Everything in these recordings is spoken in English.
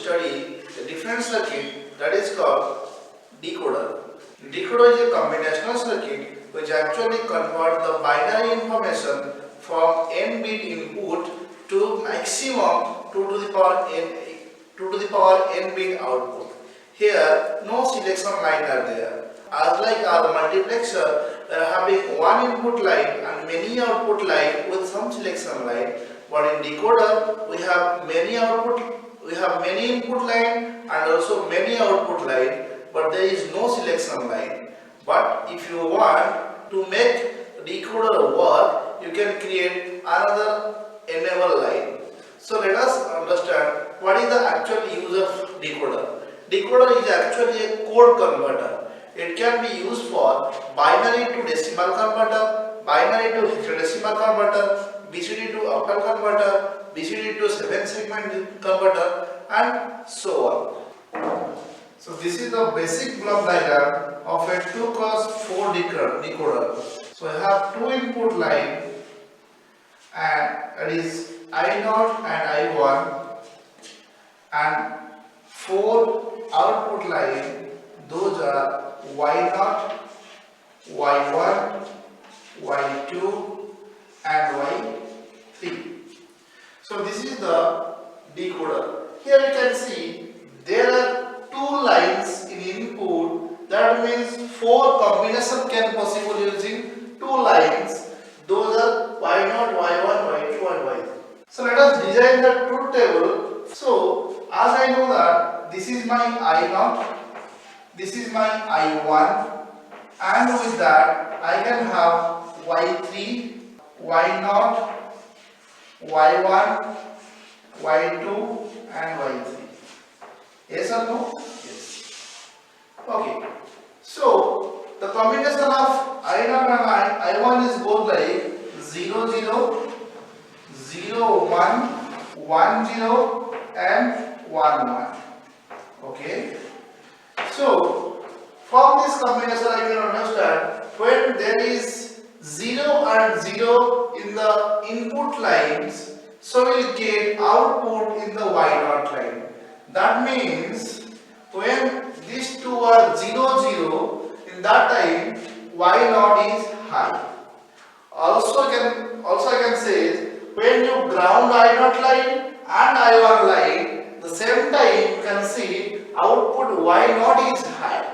study a different circuit that is called decoder. Decoder is a combinational circuit which actually converts the binary information from n bit input to maximum 2 to the power n bit output. Here no selection line are there. As like our multiplexer, we are having one input line and many output line with some selection line. But in decoder, we have many input line and also many output line, but there is no selection line. But if you want to make decoder work, you can create another enable line. So let us understand what is the actual use of decoder. Decoder is actually a code converter. It can be used for binary to decimal converter, binary to hexadecimal converter, BCD to octal converter, BCD to 7-segment converter, and so on. So this is the basic block diagram of a 2x4 decoder. So I have two input line, and that is I0 and I1, and four output line. Those are Y0, Y1, Y2 and Y3. So this is the decoder. Here you can see there are two lines in input. That means four combination can possible using two lines. Those are Y0, Y1, Y2 and Y3. So let us design the truth table. So as I know that this is my I0, this is my I1, and with that I can have Y3, Y0, Y1, Y2 and Y3. Yes or no? Yes. Okay. So the combination of I0 and I1 is both like 0, 0, 0, 1, 1, 0 and 1, 1. Okay. So from this combination I can understand when there is 0 and 0 in the input lines, so we will get output in the Y0 line. That means when these two are 0, 0, in that time Y0 is high. Also I can say when you ground I0 line and I1 line, the same time you can see output Y0 is high.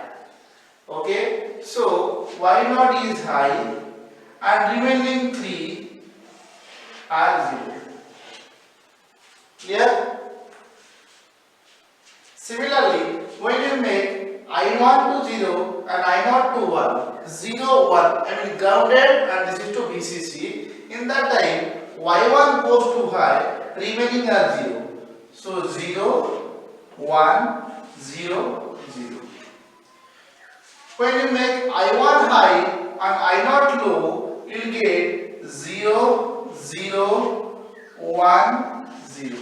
Okay, so Y0 is high and remaining 3 are 0. Clear? Similarly, when you make I1 to 0 and I0 to 1, 0, 1, I mean grounded and this is to VCC, in that time Y1 goes to high, remaining are 0. So 0, 1, 0, 0. When you make I1 high and I0 low, you will get 0, 0, 1, 0.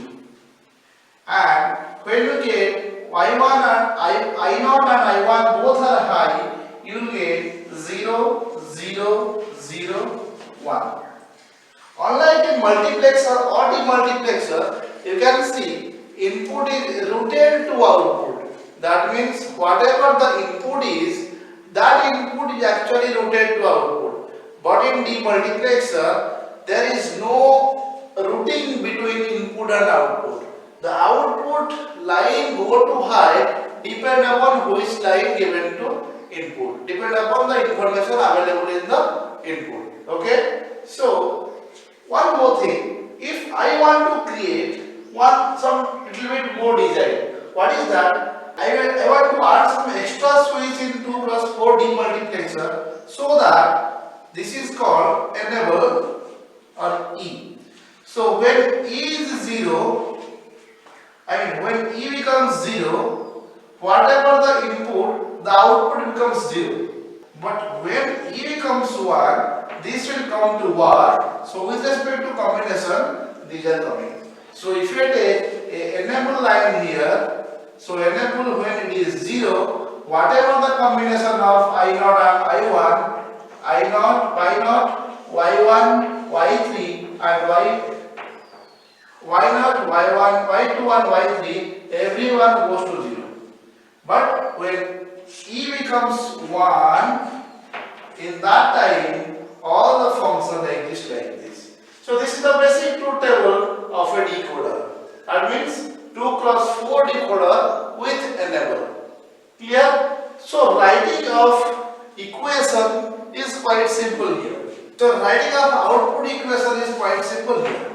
And when you get Y1 and I0 and I1 both are high, you will get 0, 0, 0, 1. Unlike a multiplexer or demultiplexer, you can see input is routed to output. That means whatever the input is, that input is actually routed to output. But in demultiplexer, there is no routing between input and output. The output line go to high depend upon which line given to input. Depend upon the information available in the input. Okay. So one more thing. If I want to create some little bit more design, what is that? I want to add some extra switch in 2x4 demultiplexer, so that this is called enable or E. So when E is 0, when E becomes 0, whatever the input, the output becomes 0. But when E becomes 1, this will come to 1. So with respect to combination, these are coming. So if you take a enable line here, so enable when it is 0, whatever the combination of I0 and I1, I0, Y0, Y1, Y3 and y0, y1, y2 and y3, everyone goes to 0. But when e becomes 1, in that time all the functions exist like this. So this is the basic truth table of a decoder. That means 2 cross 4 decoder with enable. Clear? So writing of equation is quite simple here. So writing of output equation is quite simple here.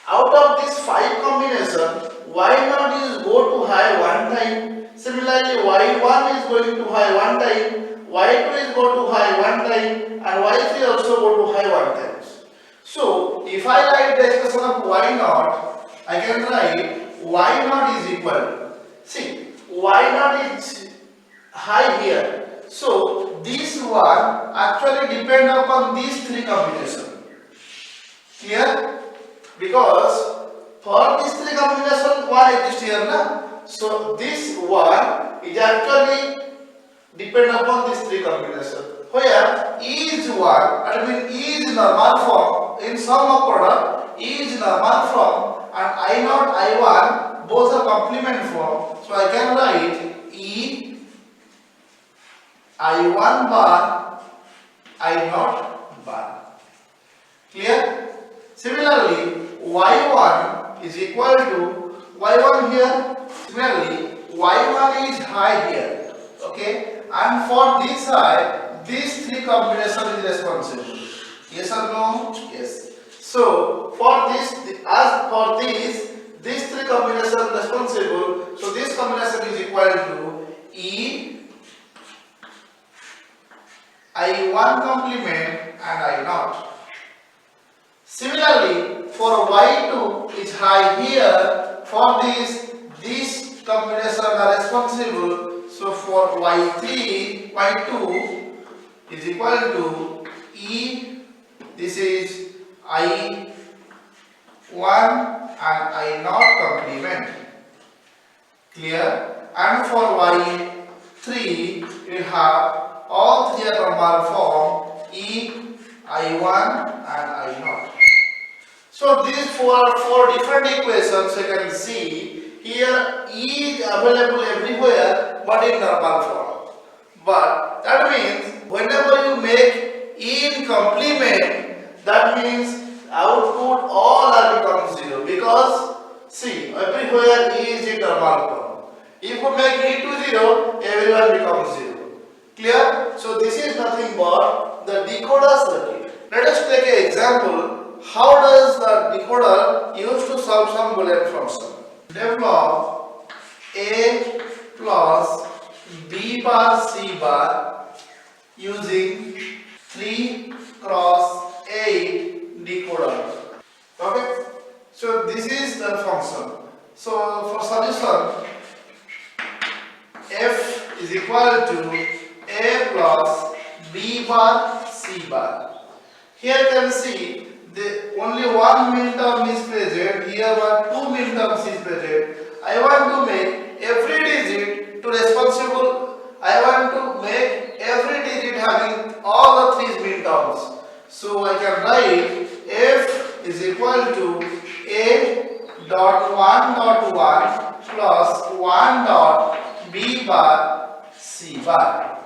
Out of this 5 combination, y0 is go to high one time. Similarly, y1 is going to high one time, y2 is go to high one time, and y3 also go to high one times. So if I write the expression of y0, I can write y0 is equal. See, y0 is high here. So this one actually depend upon these 3 combinations. Clear? Because for this 3 combination one exists here, na? So this one is actually depend upon this 3 combination. Where E is 1, that means E is normal form. In sum of product, E is normal form and I0, I1 both are complement form. So I can write E I1 bar I0 bar. Clear? Similarly, y1 is equal to y1 here. Similarly, y1 is high here. Okay, and for this side, these 3 combination is responsible. Yes or no? Yes. So for this, as for this, these 3 combination responsible. So this combination is equal to E I1 complement and I0. Similarly, for y2 is high here. For this, these combinations are responsible. So for y3, y2 is equal to E. This is I1 and I0 complement. Clear? And for y3, we have all 3 are normal form E, I1 and I0. So these four different equations you can see here. E is available everywhere but in normal form. But that means whenever you make E in complement, that means output all are become 0, because see, everywhere E is in normal form. If you make E to 0, everyone becomes 0. Clear? So this is nothing but the decoder circuit. Let us take an example. How does the decoder use to solve some Boolean function? Develop A plus B bar C bar using 3 cross 8 decoder. Okay? So this is the function. So for solution, F is equal to A plus B bar C bar. Here you can see only one minterm is present. Here 2 minterms is present. I want to make every digit to responsible. I want to make every digit having all the 3 minterms. So I can write F is equal to A dot 1 dot 1 plus 1 dot B bar C bar.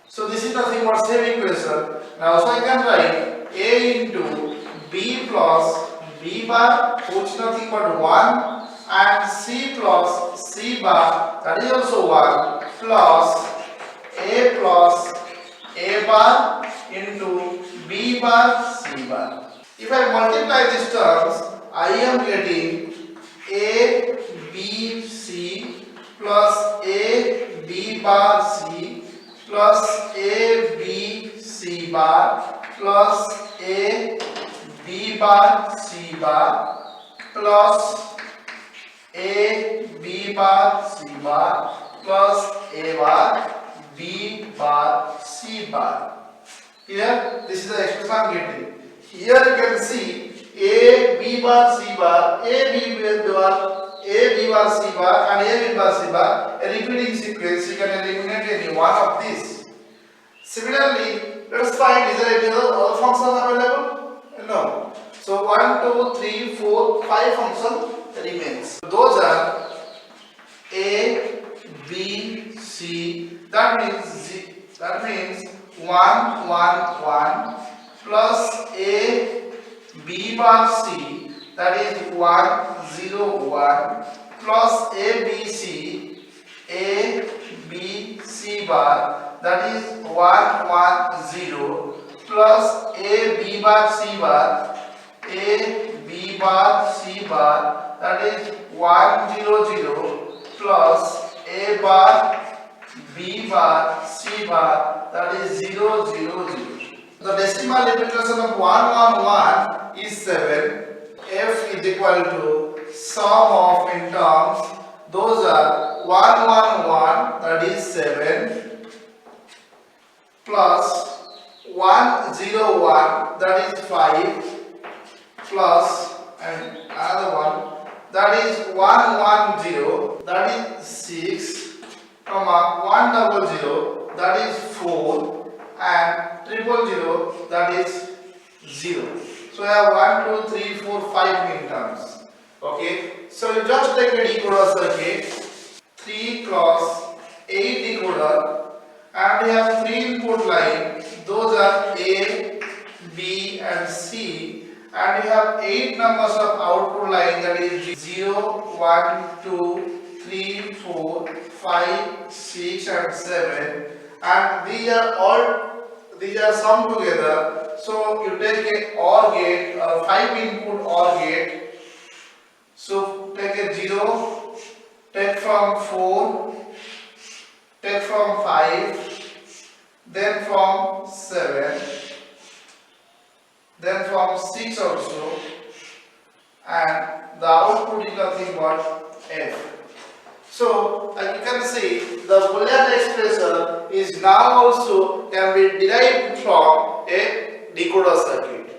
So this is nothing but same equation. Now so I can write A into B plus B bar, which is nothing but 1, and C plus C bar, that is also 1, plus A bar into B bar C bar. If I multiply these terms, I am getting A B C plus A B bar C plus A B C bar plus A B bar C bar plus A B bar C bar plus A bar B bar C bar. Here, this is the expression I am getting. Here you can see A B bar C bar, A B bar, A B bar C bar, and A B bar C bar, a repeating sequence. You can eliminate any one of these. Similarly, let us find, is there any other functions available? No. So 1, 2, 3, 4, 5 function remains. Those are A, B, C. That means 1, 1, 1 plus A, B bar C. That is 1, 0, 1 plus A, B, C. A, B, C bar. That is 1, 1, 0 plus A, B bar, C bar. A, B bar, C bar. That is 1, 0, 0 plus A bar, B bar, C bar. That is 0, 0, 0. The decimal representation of 1, 1, 1 is 7. F is equal to sum of in terms. Those are 1, 1, 1, that is 7, plus 1, 0, 1, that is 5, plus and another one, that is 1, 1, 0, that is 6, comma 1, 0, 0, that is 4, and 0, 0, that is 0. So I have 1, 2, 3, 4, 5 min terms. Okay, so you just take a decoder circuit, 3 cross 8 decoder, and we have 3 input line. Those are A, B, and C, and we have 8 numbers of output line, that is 0, 1, 2, 3, 4, 5, 6, and 7, and these are summed together. So you take a OR gate, 5 input OR gate. So take a 0, take from 4, take from 5, then from 7, then from 6 also, and the output is nothing but F. So you can see the Boolean expression is now also can be derived from a decoder circuit.